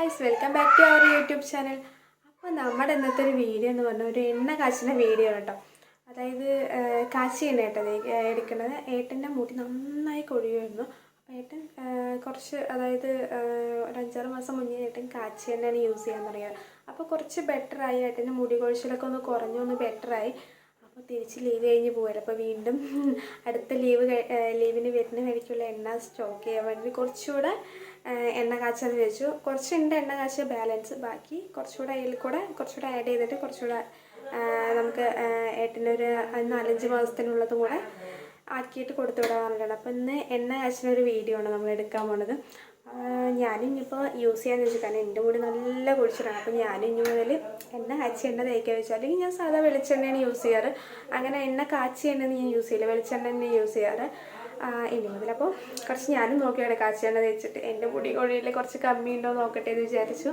Guys, welcome back to our YouTube channel. അപ്പോൾ നമ്മുടെ ഇന്നത്തെ ഒരു വീഡിയോ എന്ന് പറഞ്ഞാൽ ഒരു എണ്ണ കാച്ചുന്ന വീഡിയോ കേട്ടോ. അതായത് കാച്ചി എണ്ണ ഏട്ടൻ എടുക്കുന്നത്. ഏട്ടൻ്റെ മുടി നന്നായി കൊഴിയുമായിരുന്നു. അപ്പോൾ ഏട്ടൻ കുറച്ച് അതായത് ഒരു 5-6 മാസം മുന്നേ ഏട്ടൻ കാച്ചി എണ്ണയാണ് യൂസ് ചെയ്യാൻ തുടങ്ങിയത്. അപ്പോൾ കുറച്ച് ബെറ്ററായി, ഏട്ടൻ്റെ മുടി കൊഴിച്ചിലൊക്കെ ഒന്ന് കുറഞ്ഞു, ഒന്ന് ബെറ്ററായി. അപ്പോൾ തിരിച്ച് ലീവ് കഴിഞ്ഞ് പോയല്ലോ. അപ്പോൾ വീണ്ടും അടുത്ത ലീവിന് വരുന്ന വഴിക്കുള്ള എണ്ണ സ്റ്റോക്ക് ചെയ്യാൻ വേണ്ടി കുറച്ചുകൂടെ എണ്ണ കാച്ചാന്ന് വെച്ചു. കുറച്ചുണ്ട് എണ്ണ കാച്ച ബാലൻസ്, ബാക്കി കുറച്ചുകൂടെ അതിൽ കൂടെ കുറച്ചുകൂടെ ആഡ് ചെയ്തിട്ട് കുറച്ചുകൂടെ നമുക്ക് ഏട്ടനൊരു 4-5 മാസത്തിനുള്ളതും കൂടെ ആക്കിയിട്ട് കൊടുത്തു വിടാൻ പറഞ്ഞിട്ടുണ്ട്. അപ്പോൾ ഇന്ന് എണ്ണ കാച്ചിന് ഒരു വീഡിയോ ആണ് നമ്മൾ എടുക്കാൻ പോണത്. ഞാനിപ്പോൾ യൂസ് ചെയ്യാന്ന് വെച്ചാൽ കാരണം എൻ്റെ മുടി നല്ല കുഴിച്ചിട്ടാണ്. അപ്പോൾ ഞാനിനി മുതൽ എണ്ണ കാച്ചി എണ്ണ തേക്കാൻ വെച്ചാൽ അല്ലെങ്കിൽ ഞാൻ സാധാ വെളിച്ചെണ്ണയാണ് യൂസ് ചെയ്യാറ്. അങ്ങനെ എണ്ണ കാച്ചി എണ്ണ ഞാൻ യൂസ് ചെയ്യില്ല, വെളിച്ചെണ്ണ തന്നെ യൂസ് ചെയ്യാറ് ഇനി മുതൽ. അപ്പോൾ കുറച്ച് ഞാനും നോക്കിയാണ് കാച്ചി എണ്ണ തേച്ചിട്ട് എൻ്റെ മുടി കൊഴിയിൽ കുറച്ച് കമ്മി ഉണ്ടോ നോക്കട്ടെ എന്ന് വിചാരിച്ചു.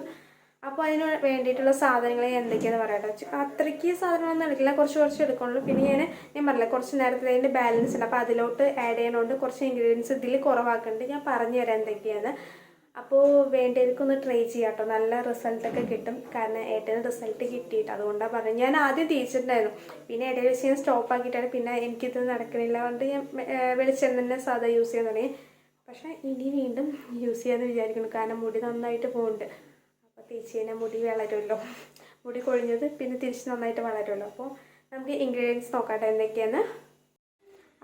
അപ്പോൾ അതിന് വേണ്ടിയിട്ടുള്ള സാധനങ്ങൾ എന്തൊക്കെയാണെന്ന് പറയട്ടെ. അത്രയ്ക്ക് സാധനങ്ങളൊന്നും എടുക്കില്ല, കുറച്ച് എടുക്കുള്ളൂ. പിന്നെ ഞാൻ പറഞ്ഞില്ല കുറച്ച് നേരത്തെ അതിൻ്റെ ബാലൻസ് ഉണ്ട്. അപ്പോൾ അതിലോട്ട് ആഡ് ചെയ്യണോണ്ട് കുറച്ച് ഇൻഗ്രീഡിയൻസ് ഇതിൽ കുറവാക്കുന്നുണ്ട്. ഞാൻ പറഞ്ഞു തരാം എന്തൊക്കെയാണ്. അപ്പോൾ വേണ്ടവർക്കൊന്ന് ട്രൈ ചെയ്യാം കേട്ടോ, നല്ല റിസൾട്ടൊക്കെ കിട്ടും. കാരണം ഏട്ടന് റിസൾട്ട് കിട്ടിയിട്ട് അതുകൊണ്ടാണ് പറഞ്ഞത്. ഞാൻ ആദ്യം തേച്ചിട്ടുണ്ടായിരുന്നു, പിന്നെ ഇടയിൽ വെച്ച് ഞാൻ സ്റ്റോപ്പ് ആക്കിയിട്ടാണ്. പിന്നെ എനിക്കിത് നടക്കണില്ല കൊണ്ട് ഞാൻ വെളിച്ചെണ്ണ തന്നെ സാധാ യൂസ് ചെയ്യാൻ തുടങ്ങി. പക്ഷേ ഇനി വീണ്ടും യൂസ് ചെയ്യാമെന്ന് വിചാരിക്കുന്നു, കാരണം മുടി നന്നായിട്ട് പോകുന്നുണ്ട്. അപ്പോൾ തേച്ച് കഴിഞ്ഞാൽ മുടി വളരുമല്ലോ, മുടി കൊഴിഞ്ഞത് പിന്നെ തിരിച്ച് നന്നായിട്ട് വളരുമല്ലോ. അപ്പോൾ നമുക്ക് ഇൻഗ്രീഡിയൻസ് നോക്കട്ടെ എന്തൊക്കെയാണ്.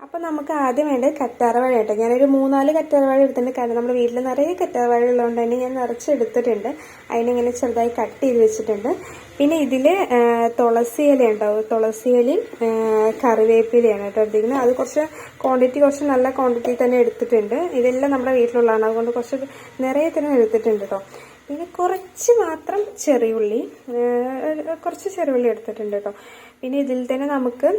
അപ്പോൾ നമുക്ക് ആദ്യം വേണ്ടത് കറ്റാർവാഴ കേട്ടോ. ഞാനൊരു 3-4 കറ്റാർവാഴ എടുത്തിട്ടുണ്ട്. കാരണം നമ്മുടെ വീട്ടിൽ നിറയെ കറ്റാർവാഴ ഉള്ളതുകൊണ്ട് തന്നെ ഞാൻ നിറച്ചെടുത്തിട്ടുണ്ട്. അതിനിങ്ങനെ ചെറുതായി കട്ട് ചെയ്ത് വെച്ചിട്ടുണ്ട്. പിന്നെ ഇതിൽ തുളസി ഇല ഉണ്ടാവും, തുളസി ഇലയും കറിവേപ്പിലയാണ് കേട്ടോ എടുത്തിരിക്കുന്നത്. അത് കുറച്ച് നല്ല ക്വാണ്ടിറ്റി തന്നെ എടുത്തിട്ടുണ്ട്. ഇതെല്ലാം നമ്മുടെ വീട്ടിലുള്ളതാണ്, അതുകൊണ്ട് കുറച്ച് നിറയെ തന്നെ എടുത്തിട്ടുണ്ട് കേട്ടോ. പിന്നെ കുറച്ച് മാത്രം ചെറിയുള്ളി എടുത്തിട്ടുണ്ട് കേട്ടോ. പിന്നെ ഇതിൽ തന്നെ നമുക്ക്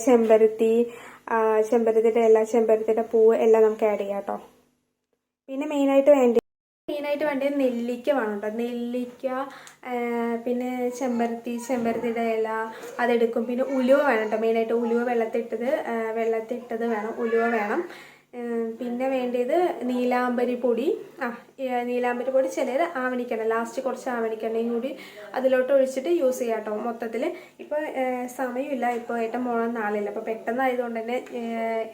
ചെമ്പരത്തിയുടെ ഇല, ചെമ്പരത്തിയുടെ പൂവ് എല്ലാം നമുക്ക് ആഡ് ചെയ്യാം കേട്ടോ. പിന്നെ മെയിനായിട്ട് വേണ്ടത് നെല്ലിക്ക വേണം കേട്ടോ. നെല്ലിക്ക, പിന്നെ ചെമ്പരത്തിയുടെ ഇല അതെടുക്കും. പിന്നെ ഉലുവ വേണം കേട്ടോ. മെയിനായിട്ട് ഉലുവ വെള്ളത്തിട്ടത് വേണം, ഉലുവ വേണം. പിന്നെ വേണ്ടത് നീലാംബരി പൊടി. നീലാംബരി പൊടി ചിലർ ആവണിക്കണം, ലാസ്റ്റ് കുറച്ച് ആവണിക്കണ്ണയും കൂടി അതിലോട്ട് ഒഴിച്ചിട്ട് യൂസ് ചെയ്യാം കേട്ടോ. മൊത്തത്തിൽ ഇപ്പോൾ സമയമില്ല, ഇപ്പോൾ ഏട്ടൻ പോകാൻ നാളില്ല. അപ്പോൾ പെട്ടെന്നായതുകൊണ്ട് തന്നെ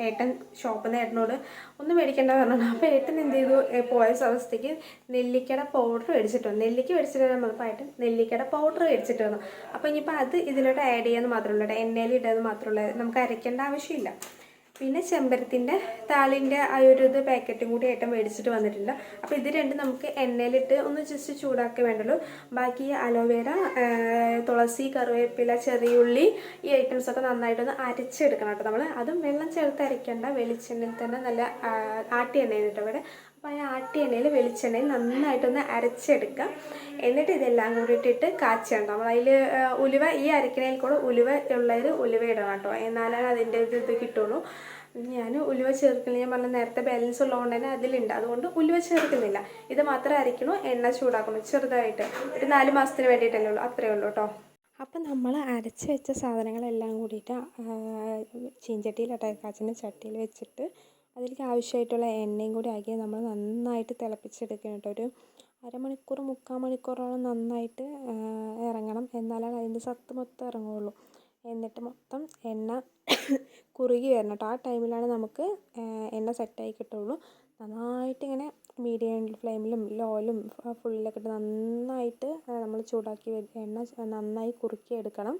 ഏട്ടൻ ഷോപ്പിൽ നിന്ന് ഏട്ടനോട് ഒന്നും മേടിക്കേണ്ട പറഞ്ഞു. അപ്പോൾ ഏട്ടൻ എന്ത് ചെയ്തു, പോയ അവസ്ഥയ്ക്ക് നെല്ലിക്കയുടെ പൗഡർ മേടിച്ചിട്ട് വന്നു. നെല്ലിക്ക മേടിച്ചിട്ട് വന്നപ്പോൾ ഏട്ടൻ നെല്ലിക്കയുടെ പൗഡർ മേടിച്ചിട്ട് വന്നു. അപ്പോൾ ഇനിയിപ്പോൾ അത് ഇതിലോട്ട് ആഡ് ചെയ്യാമെന്ന് മാത്രമേ ഉള്ളൂ, എണ്ണയിൽ ഇടാന്ന് മാത്രമേ ഉള്ളൂ, നമുക്ക് അരയ്ക്കേണ്ട ആവശ്യമില്ല. പിന്നെ ചെമ്പരത്തിൻ്റെ താളിൻ്റെ ആ ഒരു പാക്കറ്റും കൂടി ഏട്ടൻ മേടിച്ചിട്ട് വന്നിട്ടുണ്ട്. അപ്പോൾ ഇത് രണ്ടും നമുക്ക് എണ്ണയിലിട്ട് ഒന്ന് ജസ്റ്റ് ചൂടാക്കി വേണ്ടല്ലോ. ബാക്കി അലോവേര, തുളസി, കറിവേപ്പില, ചെറിയുള്ളി ഈ ഐറ്റംസൊക്കെ നന്നായിട്ടൊന്ന് അരച്ചെടുക്കണം കേട്ടോ. നമ്മൾ അതും വെള്ളം ചേർത്ത് അരയ്ക്കേണ്ട, വെളിച്ചെണ്ണയിൽ തന്നെ നല്ല ആട്ടിയ എണ്ണയിൽ കേട്ടോ ഇവിടെ. അപ്പോൾ ആ ആട്ടിയ എണ്ണയിൽ വെളിച്ചെണ്ണയിൽ നന്നായിട്ടൊന്ന് അരച്ചെടുക്കുക. എന്നിട്ട് ഇതെല്ലാം കൂടി ഇട്ടിട്ട് കാച്ചണ്ട. നമ്മൾ അതിൽ ഉലുവ, ഈ അരക്കണയിൽ കൂടെ ഉലുവ ഇടണം കേട്ടോ, എന്നാലാണ് അതിൻ്റെ ഇത് കിട്ടുള്ളൂ. ഞാൻ ഉലുവ ചേർക്കില്ല, ഞാൻ പറഞ്ഞ നേരത്തെ ബാലൻസ് ഉള്ളതുകൊണ്ട് തന്നെ അതിലുണ്ട്, അതുകൊണ്ട് ഉലുവ ചേർക്കുന്നില്ല. ഇത് മാത്രം അരയ്ക്കണോ, എണ്ണ ചൂടാക്കണോ ചെറുതായിട്ട്, ഒരു 4 മാസത്തിന് വേണ്ടിയിട്ടല്ലേ ഉള്ളൂ, അത്രയേ ഉള്ളൂ കേട്ടോ. അപ്പം നമ്മൾ അരച്ച് വെച്ച സാധനങ്ങളെല്ലാം കൂടിയിട്ട് ചീഞ്ചട്ടിയിലോട്ട് കാച്ചിൻ്റെ ചട്ടിയിൽ വെച്ചിട്ട് അതിലേക്ക് ആവശ്യമായിട്ടുള്ള എണ്ണയും കൂടി ആക്കി നമ്മൾ നന്നായിട്ട് തിളപ്പിച്ചെടുക്കണം കേട്ടോ. ഒരു 1/2-3/4 മണിക്കൂറോളം നന്നായിട്ട് ഇറങ്ങണം, എന്നാലാണ് അതിൻ്റെ സത്ത് മൊത്തം ഇറങ്ങുള്ളൂ. എന്നിട്ട് മൊത്തം എണ്ണ കുറുകി വരണം കേട്ടോ. ആ ടൈമിലാണ് നമുക്ക് എണ്ണ സെറ്റായി കിട്ടുള്ളൂ. നന്നായിട്ട് ഇങ്ങനെ മീഡിയം ഫ്ലെയിമിലും ലോയിലും ഫുള്ളിലൊക്കെ ഇട്ട് നന്നായിട്ട് നമ്മൾ ചൂടാക്കി എണ്ണ നന്നായി കുറുക്കി എടുക്കണം.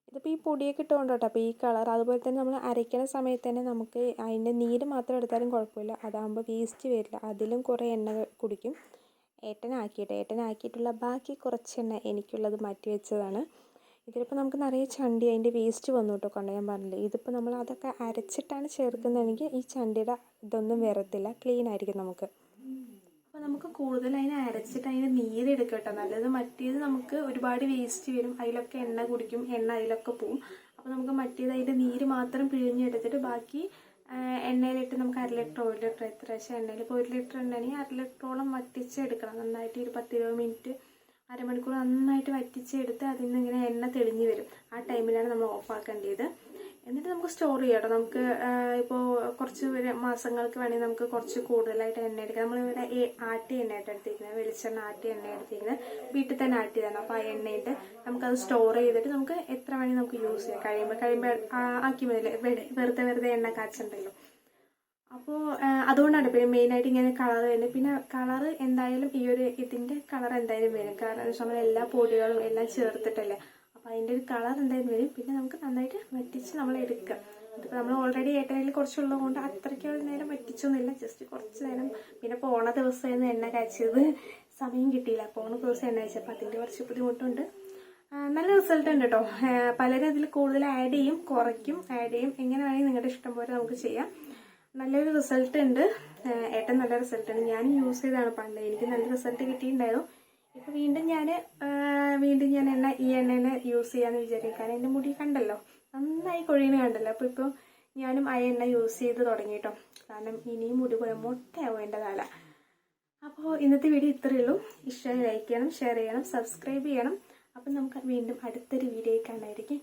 ഇതിപ്പോൾ ഈ പൊടിയൊക്കെ ഇട്ടുകൊണ്ട് കേട്ടോ, അപ്പോൾ ഈ കളർ. അതുപോലെ തന്നെ നമ്മൾ അരയ്ക്കുന്ന സമയത്ത് തന്നെ നമുക്ക് അതിൻ്റെ നീര് മാത്രം എടുത്താലും കുഴപ്പമില്ല, അതാകുമ്പോൾ വേസ്റ്റ് വരില്ല, അതിലും കുറേ എണ്ണ കുടിക്കും. ഏട്ടനാക്കിയിട്ടുള്ള ബാക്കി കുറച്ച് എണ്ണ എനിക്കുള്ളത് മാറ്റി വെച്ചതാണ്. ഇതിലിപ്പോൾ നമുക്ക് നിറയെ ചണ്ടി അതിൻ്റെ വേസ്റ്റ് വന്നു കേട്ടോ, കൊണ്ട് ഞാൻ പറഞ്ഞില്ലേ. ഇതിപ്പോൾ നമ്മൾ അതൊക്കെ അരച്ചിട്ടാണ് ചേർക്കുന്നതെങ്കിൽ ഈ ചണ്ടിയുടെ ഇതൊന്നും വരത്തില്ല, ക്ലീൻ ആയിരിക്കും നമുക്ക്. അപ്പോൾ നമുക്ക് കൂടുതൽ അതിനെ അരച്ചിട്ട് അതിൻ്റെ നീരെടുക്കുക കേട്ടോ നല്ലത്. മറ്റേത് നമുക്ക് ഒരുപാട് വേസ്റ്റ് വരും, അതിലൊക്കെ എണ്ണ കുടിക്കും, എണ്ണ അതിലൊക്കെ പോവും. അപ്പോൾ നമുക്ക് മറ്റേത് അതിൻ്റെ നീര് മാത്രം പിഴിഞ്ഞെടുത്തിട്ട് ബാക്കി എണ്ണയിലിട്ട് നമുക്ക് 1/2 ലിറ്റർ 1 ലിറ്റർ എത്ര പക്ഷേ എണ്ണയിൽ ഇപ്പോൾ 1 ലിറ്റർ എണ്ണയാണെങ്കിൽ 1/2 ലിറ്ററോളം വറ്റിച്ചെടുക്കണം നന്നായിട്ട്. ഒരു 10-20 മിനിറ്റ്, അരമണിക്കൂർ നന്നായിട്ട് വറ്റിച്ചെടുത്ത് അതിൽ നിന്ന് ഇങ്ങനെ എണ്ണ തെളിഞ്ഞ് വരും. ആ ടൈമിലാണ് നമ്മൾ ഓഫ് ആക്കേണ്ടത്. എന്നിട്ട് നമുക്ക് സ്റ്റോർ ചെയ്യാം കേട്ടോ. നമുക്ക് ഇപ്പോൾ കുറച്ച് മാസങ്ങൾക്ക് വേണമെങ്കിൽ നമുക്ക് കുറച്ച് കൂടുതലായിട്ട് എണ്ണ എടുക്കാം. നമ്മളിവിടെ ആട്ടിയ എണ്ണയായിട്ട് എടുത്തിരിക്കുന്നത്, വെളിച്ചെണ്ണ ആട്ടിയ എണ്ണ എടുത്തിരിക്കുന്നത്, വീട്ടിൽ തന്നെ ആട്ടിയതാണ്. അപ്പോൾ ആ എണ്ണയിട്ട് നമുക്കത് സ്റ്റോർ ചെയ്തിട്ട് നമുക്ക് എത്ര വേണമെങ്കിൽ നമുക്ക് യൂസ് ചെയ്യാം. കഴിയുമ്പോൾ ആക്കി മതില്ലേ, വെറുതെ എണ്ണ കാച്ചുണ്ടല്ലോ. അപ്പോൾ അതുകൊണ്ടാണ് പിന്നെ മെയിനായിട്ട് ഇങ്ങനെ കളർ വരുന്നത്. പിന്നെ കളർ എന്തായാലും ഇതിൻ്റെ കളർ എന്തായാലും വരും, കാരണം നമ്മൾ എല്ലാ പൊടികളും എല്ലാം ചേർത്തിട്ടല്ലേ, അപ്പോൾ അതിൻ്റെ ഒരു കളർ എന്തായാലും വരും. പിന്നെ നമുക്ക് നന്നായിട്ട് വറ്റിച്ച് നമ്മൾ എടുക്കുക. ഇതിപ്പോൾ നമ്മൾ ഓൾറെഡി ഏട്ടനിൽ കുറച്ചുള്ളത് കൊണ്ട് അത്രയ്ക്ക് നേരം വറ്റിച്ചൊന്നുമില്ല, ജസ്റ്റ് കുറച്ച് നേരം. പിന്നെ പോണ ദിവസമായിരുന്നു എണ്ണ കാച്ചിയത്, സമയം കിട്ടിയില്ല. പോണ ദിവസം എണ്ണ കാച്ചപ്പോൾ അതിൻ്റെ കുറച്ച് ബുദ്ധിമുട്ടുണ്ട്. നല്ല റിസൾട്ട് ഉണ്ട് കേട്ടോ. പലരും ഇതിൽ കൂടുതൽ ആഡ് ചെയ്യും, കുറയ്ക്കും, ആഡ് ചെയ്യും, എങ്ങനെ വേണമെങ്കിൽ നിങ്ങളുടെ ഇഷ്ടം പോലെ നമുക്ക് ചെയ്യാം. നല്ലൊരു റിസൾട്ട് ഉണ്ട്, ഏട്ടൻ നല്ല റിസൾട്ട് ഉണ്ട്. ഞാൻ യൂസ് ചെയ്തതാണ് പണ്ട്, എനിക്ക് നല്ല റിസൾട്ട് കിട്ടിയിട്ടുണ്ടായിരുന്നു. ഇപ്പൊ വീണ്ടും ഞാൻ ഈ എണ്ണ യൂസ് ചെയ്യാന്ന് വിചാരിക്കും. കാരണം എൻ്റെ മുടി കണ്ടല്ലോ, നന്നായി കൊഴിയുന്ന കണ്ടല്ലോ. അപ്പോൾ ഇപ്പോൾ ഞാനും ആ എണ്ണ യൂസ് ചെയ്ത് തുടങ്ങി കേട്ടോ. കാരണം ഇനിയും മുടി പോയാൽ മൊട്ടയാവും എൻ്റെ തല. അപ്പോൾ ഇന്നത്തെ വീഡിയോ ഇത്രയേ ഉള്ളൂ. ഇഷ്ടമായി ലൈക്ക് ചെയ്യണം, ഷെയർ ചെയ്യണം, സബ്സ്ക്രൈബ് ചെയ്യണം. അപ്പം നമുക്ക് വീണ്ടും അടുത്തൊരു വീഡിയോ കാണായിരിക്കും.